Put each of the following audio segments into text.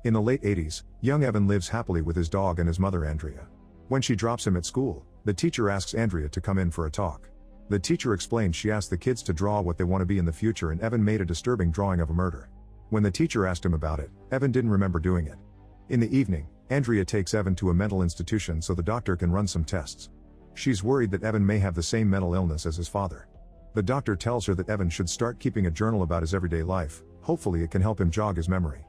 In the late 80s, young Evan lives happily with his dog and his mother Andrea. When she drops him at school, the teacher asks Andrea to come in for a talk. The teacher explains she asked the kids to draw what they want to be in the future, and Evan made a disturbing drawing of a murder. When the teacher asked him about it, Evan didn't remember doing it. In the evening, Andrea takes Evan to a mental institution so the doctor can run some tests. She's worried that Evan may have the same mental illness as his father. The doctor tells her that Evan should start keeping a journal about his everyday life. Hopefully it can help him jog his memory.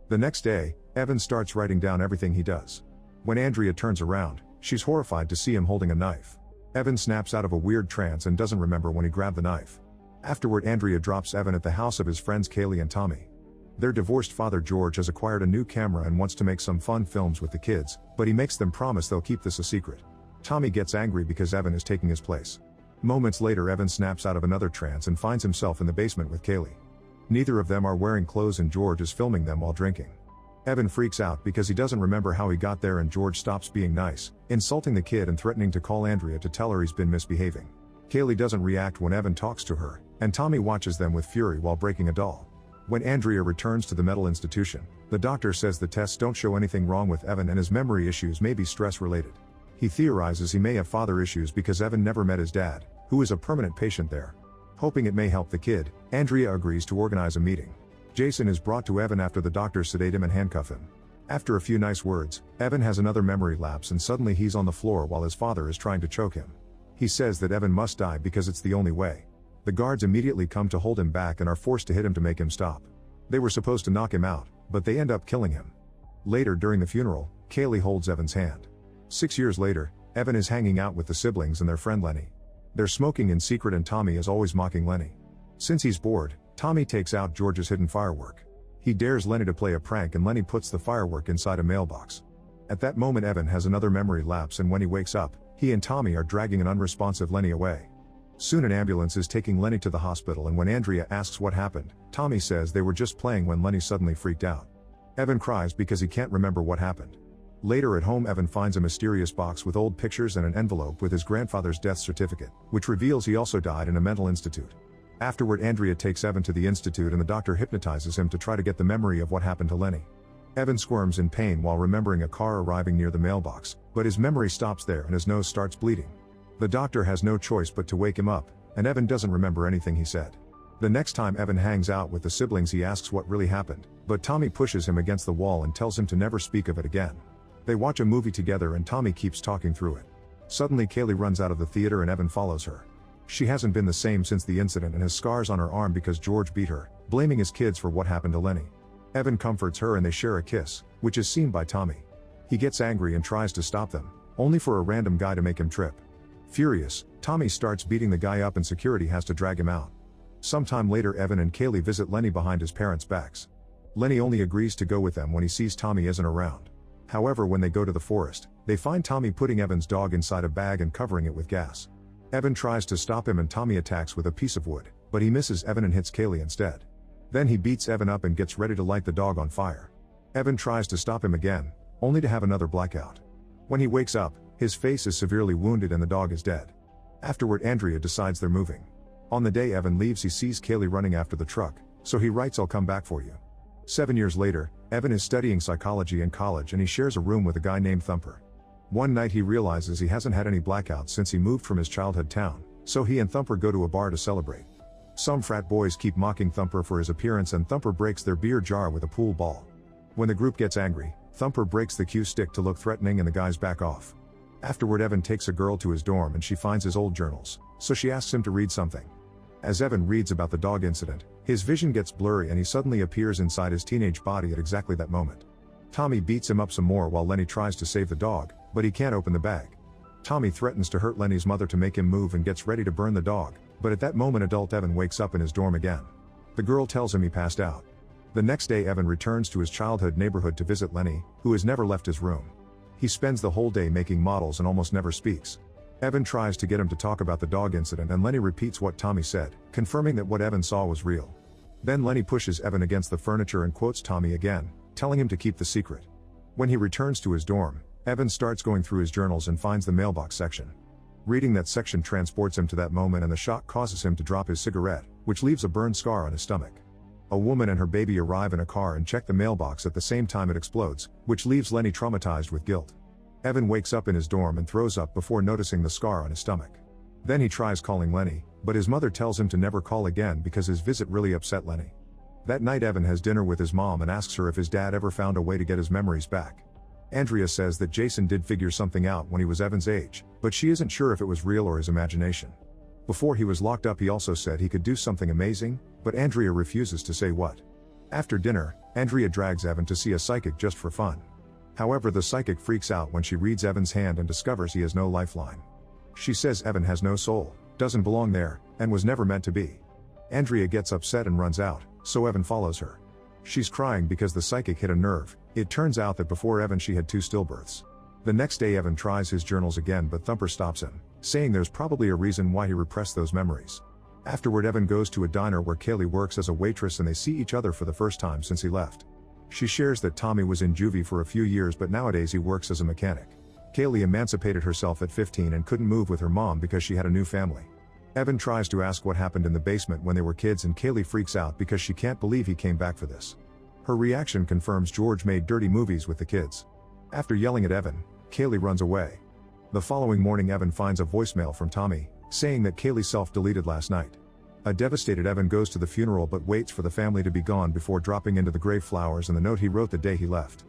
The next day, Evan starts writing down everything he does. When Andrea turns around, she's horrified to see him holding a knife. Evan snaps out of a weird trance and doesn't remember when he grabbed the knife. Afterward, Andrea drops Evan at the house of his friends Kaylee and Tommy. Their divorced father George has acquired a new camera and wants to make some fun films with the kids, but he makes them promise they'll keep this a secret. Tommy gets angry because Evan is taking his place. Moments later, Evan snaps out of another trance and finds himself in the basement with Kaylee. Neither of them are wearing clothes and George is filming them while drinking. Evan freaks out because he doesn't remember how he got there, and George stops being nice, insulting the kid and threatening to call Andrea to tell her he's been misbehaving. Kaylee doesn't react when Evan talks to her, and Tommy watches them with fury while breaking a doll. When Andrea returns to the mental institution, the doctor says the tests don't show anything wrong with Evan and his memory issues may be stress-related. He theorizes he may have father issues because Evan never met his dad, who is a permanent patient there. Hoping it may help the kid, Andrea agrees to organize a meeting. Jason is brought to Evan after the doctors sedate him and handcuff him. After a few nice words, Evan has another memory lapse and suddenly he's on the floor while his father is trying to choke him. He says that Evan must die because it's the only way. The guards immediately come to hold him back and are forced to hit him to make him stop. They were supposed to knock him out, but they end up killing him. Later during the funeral, Kaylee holds Evan's hand. 6 years later, Evan is hanging out with the siblings and their friend Lenny. They're smoking in secret and Tommy is always mocking Lenny. Since he's bored, Tommy takes out George's hidden firework. He dares Lenny to play a prank and Lenny puts the firework inside a mailbox. At that moment, Evan has another memory lapse, and when he wakes up, he and Tommy are dragging an unresponsive Lenny away. Soon an ambulance is taking Lenny to the hospital, and when Andrea asks what happened, Tommy says they were just playing when Lenny suddenly freaked out. Evan cries because he can't remember what happened. Later at home, Evan finds a mysterious box with old pictures and an envelope with his grandfather's death certificate, which reveals he also died in a mental institute. Afterward, Andrea takes Evan to the institute and the doctor hypnotizes him to try to get the memory of what happened to Lenny. Evan squirms in pain while remembering a car arriving near the mailbox, but his memory stops there and his nose starts bleeding. The doctor has no choice but to wake him up, and Evan doesn't remember anything he said. The next time Evan hangs out with the siblings, he asks what really happened, but Tommy pushes him against the wall and tells him to never speak of it again. They watch a movie together and Tommy keeps talking through it. Suddenly Kaylee runs out of the theater and Evan follows her. She hasn't been the same since the incident and has scars on her arm because George beat her, blaming his kids for what happened to Lenny. Evan comforts her and they share a kiss, which is seen by Tommy. He gets angry and tries to stop them, only for a random guy to make him trip. Furious, Tommy starts beating the guy up and security has to drag him out. Sometime later, Evan and Kaylee visit Lenny behind his parents' backs. Lenny only agrees to go with them when he sees Tommy isn't around. However, when they go to the forest, they find Tommy putting Evan's dog inside a bag and covering it with gas. Evan tries to stop him and Tommy attacks with a piece of wood, but he misses Evan and hits Kaylee instead. Then he beats Evan up and gets ready to light the dog on fire. Evan tries to stop him again, only to have another blackout. When he wakes up, his face is severely wounded and the dog is dead. Afterward, Andrea decides they're moving. On the day Evan leaves, he sees Kaylee running after the truck, so he writes, "I'll come back for you." 7 years later, Evan is studying psychology in college and he shares a room with a guy named Thumper. One night he realizes he hasn't had any blackouts since he moved from his childhood town, so he and Thumper go to a bar to celebrate. Some frat boys keep mocking Thumper for his appearance and Thumper breaks their beer jar with a pool ball. When the group gets angry, Thumper breaks the cue stick to look threatening and the guys back off. Afterward, Evan takes a girl to his dorm and she finds his old journals, so she asks him to read something. As Evan reads about the dog incident, his vision gets blurry and he suddenly appears inside his teenage body at exactly that moment. Tommy beats him up some more while Lenny tries to save the dog, but he can't open the bag. Tommy threatens to hurt Lenny's mother to make him move and gets ready to burn the dog, but at that moment adult Evan wakes up in his dorm again. The girl tells him he passed out. The next day Evan returns to his childhood neighborhood to visit Lenny, who has never left his room. He spends the whole day making models and almost never speaks. Evan tries to get him to talk about the dog incident and Lenny repeats what Tommy said, confirming that what Evan saw was real. Then Lenny pushes Evan against the furniture and quotes Tommy again, telling him to keep the secret. When he returns to his dorm, Evan starts going through his journals and finds the mailbox section. Reading that section transports him to that moment and the shock causes him to drop his cigarette, which leaves a burned scar on his stomach. A woman and her baby arrive in a car and check the mailbox at the same time it explodes, which leaves Lenny traumatized with guilt. Evan wakes up in his dorm and throws up before noticing the scar on his stomach. Then he tries calling Lenny, but his mother tells him to never call again because his visit really upset Lenny. That night Evan has dinner with his mom and asks her if his dad ever found a way to get his memories back. Andrea says that Jason did figure something out when he was Evan's age, but she isn't sure if it was real or his imagination. Before he was locked up he also said he could do something amazing, but Andrea refuses to say what. After dinner, Andrea drags Evan to see a psychic just for fun. However, the psychic freaks out when she reads Evan's hand and discovers he has no lifeline. She says Evan has no soul, doesn't belong there, and was never meant to be. Andrea gets upset and runs out, so Evan follows her. She's crying because the psychic hit a nerve. It turns out that before Evan she had 2 stillbirths. The next day Evan tries his journals again, but Thumper stops him, saying there's probably a reason why he repressed those memories. Afterward Evan goes to a diner where Kaylee works as a waitress and they see each other for the first time since he left. She shares that Tommy was in juvie for a few years but nowadays he works as a mechanic. Kaylee emancipated herself at 15 and couldn't move with her mom because she had a new family. Evan tries to ask what happened in the basement when they were kids and Kaylee freaks out because she can't believe he came back for this. Her reaction confirms George made dirty movies with the kids. After yelling at Evan, Kaylee runs away. The following morning Evan finds a voicemail from Tommy, saying that Kaylee self-deleted last night. A devastated Evan goes to the funeral but waits for the family to be gone before dropping into the grave flowers and the note he wrote the day he left.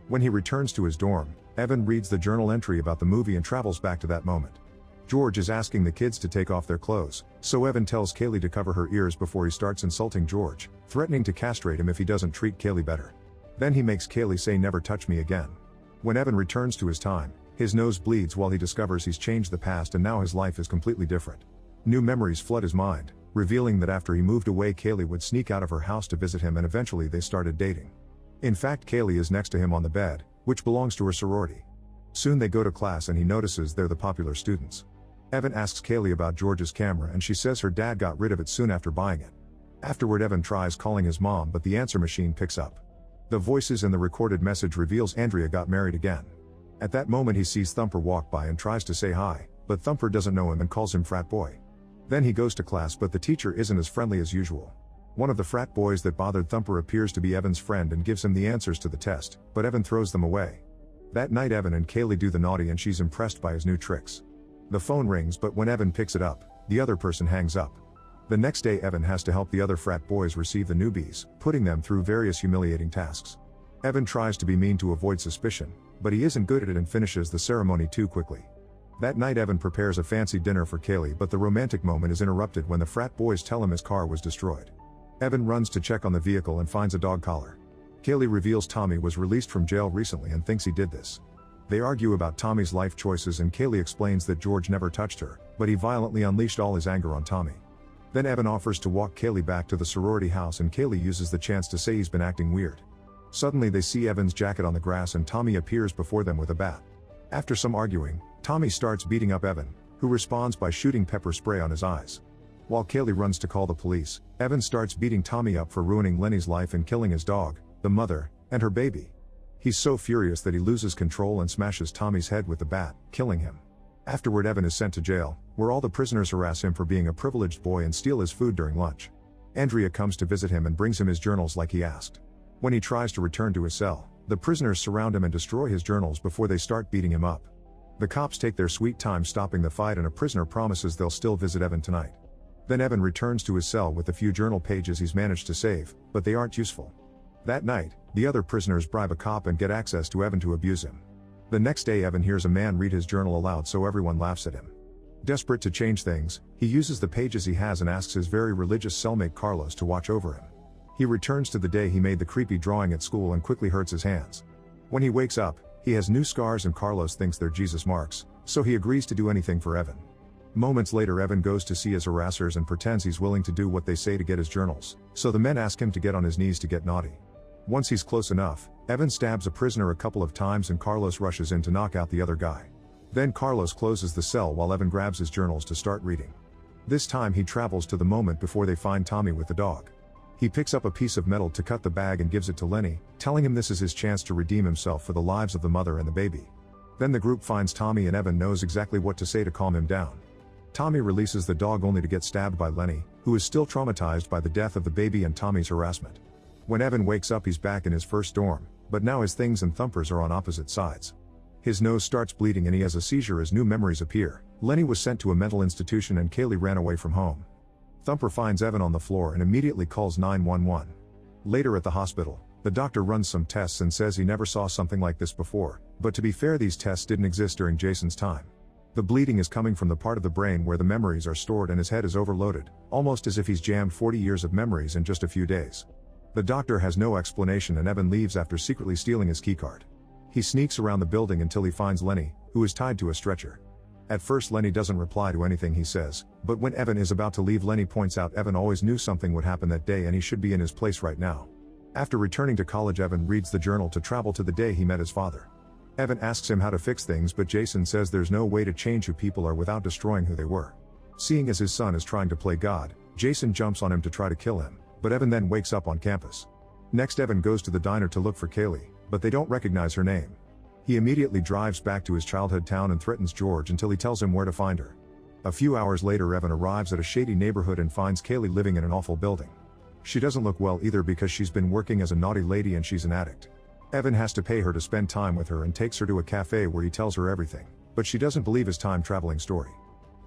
When he returns to his dorm, Evan reads the journal entry about the movie and travels back to that moment. George is asking the kids to take off their clothes, so Evan tells Kaylee to cover her ears before he starts insulting George, threatening to castrate him if he doesn't treat Kaylee better. Then he makes Kaylee say never touch me again. When Evan returns to his time, his nose bleeds while he discovers he's changed the past and now his life is completely different. New memories flood his mind, revealing that after he moved away Kaylee would sneak out of her house to visit him and eventually they started dating. In fact, Kaylee is next to him on the bed, which belongs to her sorority. Soon they go to class and he notices they're the popular students. Evan asks Kaylee about George's camera and she says her dad got rid of it soon after buying it. Afterward Evan tries calling his mom but the answer machine picks up. The voices in the recorded message reveals Andrea got married again. At that moment he sees Thumper walk by and tries to say hi, but Thumper doesn't know him and calls him frat boy. Then he goes to class but the teacher isn't as friendly as usual. One of the frat boys that bothered Thumper appears to be Evan's friend and gives him the answers to the test, but Evan throws them away. That night Evan and Kaylee do the naughty and she's impressed by his new tricks. The phone rings but when Evan picks it up, the other person hangs up. The next day Evan has to help the other frat boys receive the newbies, putting them through various humiliating tasks. Evan tries to be mean to avoid suspicion, but he isn't good at it and finishes the ceremony too quickly. That night Evan prepares a fancy dinner for Kaylee but the romantic moment is interrupted when the frat boys tell him his car was destroyed. Evan runs to check on the vehicle and finds a dog collar. Kaylee reveals Tommy was released from jail recently and thinks he did this. They argue about Tommy's life choices and Kaylee explains that George never touched her, but he violently unleashed all his anger on Tommy. Then Evan offers to walk Kaylee back to the sorority house and Kaylee uses the chance to say he's been acting weird. Suddenly they see Evan's jacket on the grass and Tommy appears before them with a bat. After some arguing, Tommy starts beating up Evan, who responds by shooting pepper spray on his eyes. While Kaylee runs to call the police, Evan starts beating Tommy up for ruining Lenny's life and killing his dog, the mother, and her baby. He's so furious that he loses control and smashes Tommy's head with the bat, killing him. Afterward Evan is sent to jail, where all the prisoners harass him for being a privileged boy and steal his food during lunch. Andrea comes to visit him and brings him his journals like he asked. When he tries to return to his cell, the prisoners surround him and destroy his journals before they start beating him up. The cops take their sweet time stopping the fight and a prisoner promises they'll still visit Evan tonight. Then Evan returns to his cell with the few journal pages he's managed to save, but they aren't useful. That night, the other prisoners bribe a cop and get access to Evan to abuse him. The next day Evan hears a man read his journal aloud so everyone laughs at him. Desperate to change things, he uses the pages he has and asks his very religious cellmate Carlos to watch over him. He returns to the day he made the creepy drawing at school and quickly hurts his hands. When he wakes up, he has new scars and Carlos thinks they're Jesus marks, so he agrees to do anything for Evan. Moments later Evan goes to see his harassers and pretends he's willing to do what they say to get his journals, so the men ask him to get on his knees to get naughty. Once he's close enough, Evan stabs a prisoner a couple of times and Carlos rushes in to knock out the other guy. Then Carlos closes the cell while Evan grabs his journals to start reading. This time he travels to the moment before they find Tommy with the dog. He picks up a piece of metal to cut the bag and gives it to Lenny, telling him this is his chance to redeem himself for the lives of the mother and the baby. Then the group finds Tommy and Evan knows exactly what to say to calm him down. Tommy releases the dog only to get stabbed by Lenny, who is still traumatized by the death of the baby and Tommy's harassment. When Evan wakes up, he's back in his first dorm, but now his things and Thumper's are on opposite sides. His nose starts bleeding and he has a seizure as new memories appear. Lenny was sent to a mental institution and Kaylee ran away from home. Thumper finds Evan on the floor and immediately calls 911. Later at the hospital, the doctor runs some tests and says he never saw something like this before, but to be fair, these tests didn't exist during Jason's time. The bleeding is coming from the part of the brain where the memories are stored and his head is overloaded, almost as if he's jammed 40 years of memories in just a few days. The doctor has no explanation and Evan leaves after secretly stealing his keycard. He sneaks around the building until he finds Lenny, who is tied to a stretcher. At first Lenny doesn't reply to anything he says, but when Evan is about to leave, Lenny points out Evan always knew something would happen that day and he should be in his place right now. After returning to college, Evan reads the journal to travel to the day he met his father. Evan asks him how to fix things, but Jason says there's no way to change who people are without destroying who they were. Seeing as his son is trying to play God, Jason jumps on him to try to kill him, but Evan then wakes up on campus. Next, Evan goes to the diner to look for Kaylee, but they don't recognize her name. He immediately drives back to his childhood town and threatens George until he tells him where to find her. A few hours later, Evan arrives at a shady neighborhood and finds Kaylee living in an awful building. She doesn't look well either because she's been working as a naughty lady and she's an addict. Evan has to pay her to spend time with her and takes her to a cafe where he tells her everything, but she doesn't believe his time-traveling story.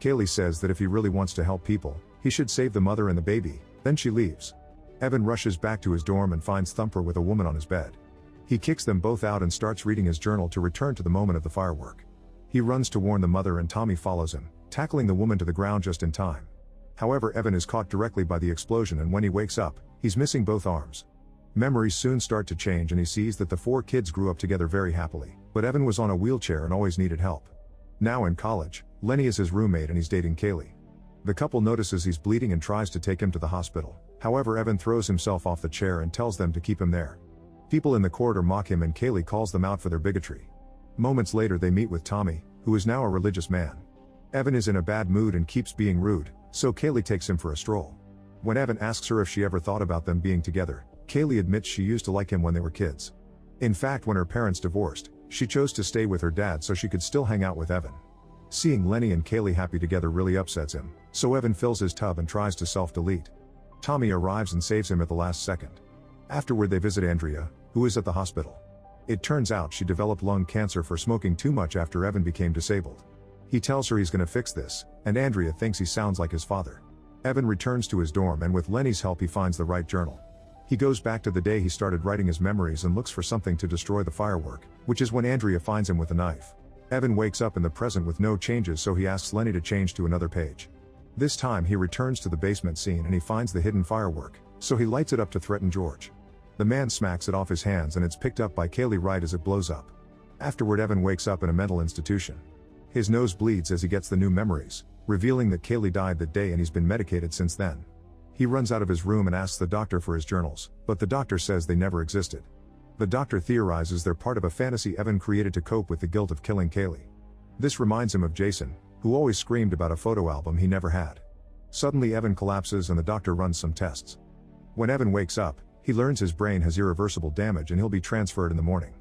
Kaylee says that if he really wants to help people, he should save the mother and the baby, then she leaves. Evan rushes back to his dorm and finds Thumper with a woman on his bed. He kicks them both out and starts reading his journal to return to the moment of the firework. He runs to warn the mother and Tommy follows him, tackling the woman to the ground just in time. However, Evan is caught directly by the explosion and when he wakes up, he's missing both arms. Memories soon start to change and he sees that the four kids grew up together very happily, but Evan was on a wheelchair and always needed help. Now in college, Lenny is his roommate and he's dating Kaylee. The couple notices he's bleeding and tries to take him to the hospital. However, Evan throws himself off the chair and tells them to keep him there. People in the corridor mock him and Kaylee calls them out for their bigotry. Moments later they meet with Tommy, who is now a religious man. Evan is in a bad mood and keeps being rude, so Kaylee takes him for a stroll. When Evan asks her if she ever thought about them being together, Kaylee admits she used to like him when they were kids. In fact, when her parents divorced, she chose to stay with her dad so she could still hang out with Evan. Seeing Lenny and Kaylee happy together really upsets him, so Evan fills his tub and tries to self-delete. Tommy arrives and saves him at the last second. Afterward they visit Andrea, who is at the hospital. It turns out she developed lung cancer for smoking too much after Evan became disabled. He tells her he's gonna fix this, and Andrea thinks he sounds like his father. Evan returns to his dorm and with Lenny's help he finds the right journal. He goes back to the day he started writing his memories and looks for something to destroy the firework, which is when Andrea finds him with a knife. Evan wakes up in the present with no changes, so he asks Lenny to change to another page. This time he returns to the basement scene and he finds the hidden firework, so he lights it up to threaten George. The man smacks it off his hands and it's picked up by Kaylee right as it blows up. Afterward Evan wakes up in a mental institution. His nose bleeds as he gets the new memories, revealing that Kaylee died that day and he's been medicated since then. He runs out of his room and asks the doctor for his journals, but the doctor says they never existed. The doctor theorizes they're part of a fantasy Evan created to cope with the guilt of killing Kaylee. This reminds him of Jason, who always screamed about a photo album he never had. Suddenly Evan collapses and the doctor runs some tests. When Evan wakes up, he learns his brain has irreversible damage and he'll be transferred in the morning.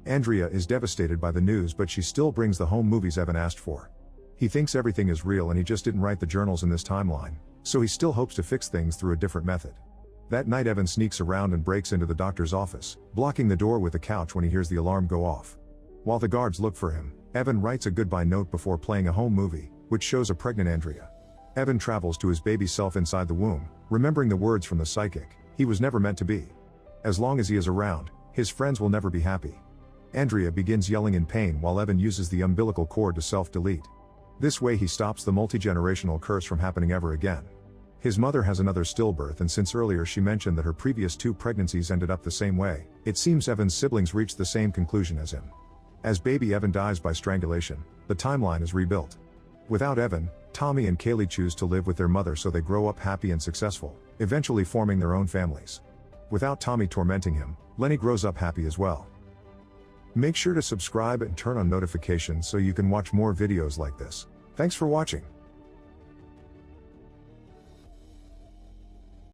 Andrea is devastated by the news, but she still brings the home movies Evan asked for. He thinks everything is real and he just didn't write the journals in this timeline, so he still hopes to fix things through a different method. That night Evan sneaks around and breaks into the doctor's office, blocking the door with a couch when he hears the alarm go off. While the guards look for him, Evan writes a goodbye note before playing a home movie, which shows a pregnant Andrea. Evan travels to his baby self inside the womb, remembering the words from the psychic, "He was never meant to be. As long as he is around, his friends will never be happy." Andrea begins yelling in pain while Evan uses the umbilical cord to self-delete. This way he stops the multi-generational curse from happening ever again. His mother has another stillbirth, and since earlier she mentioned that her previous 2 pregnancies ended up the same way, it seems Evan's siblings reached the same conclusion as him. As baby Evan dies by strangulation, the timeline is rebuilt. Without Evan, Tommy and Kaylee choose to live with their mother so they grow up happy and successful, eventually forming their own families. Without Tommy tormenting him, Lenny grows up happy as well. Make sure to subscribe and turn on notifications so you can watch more videos like this. Thanks for watching.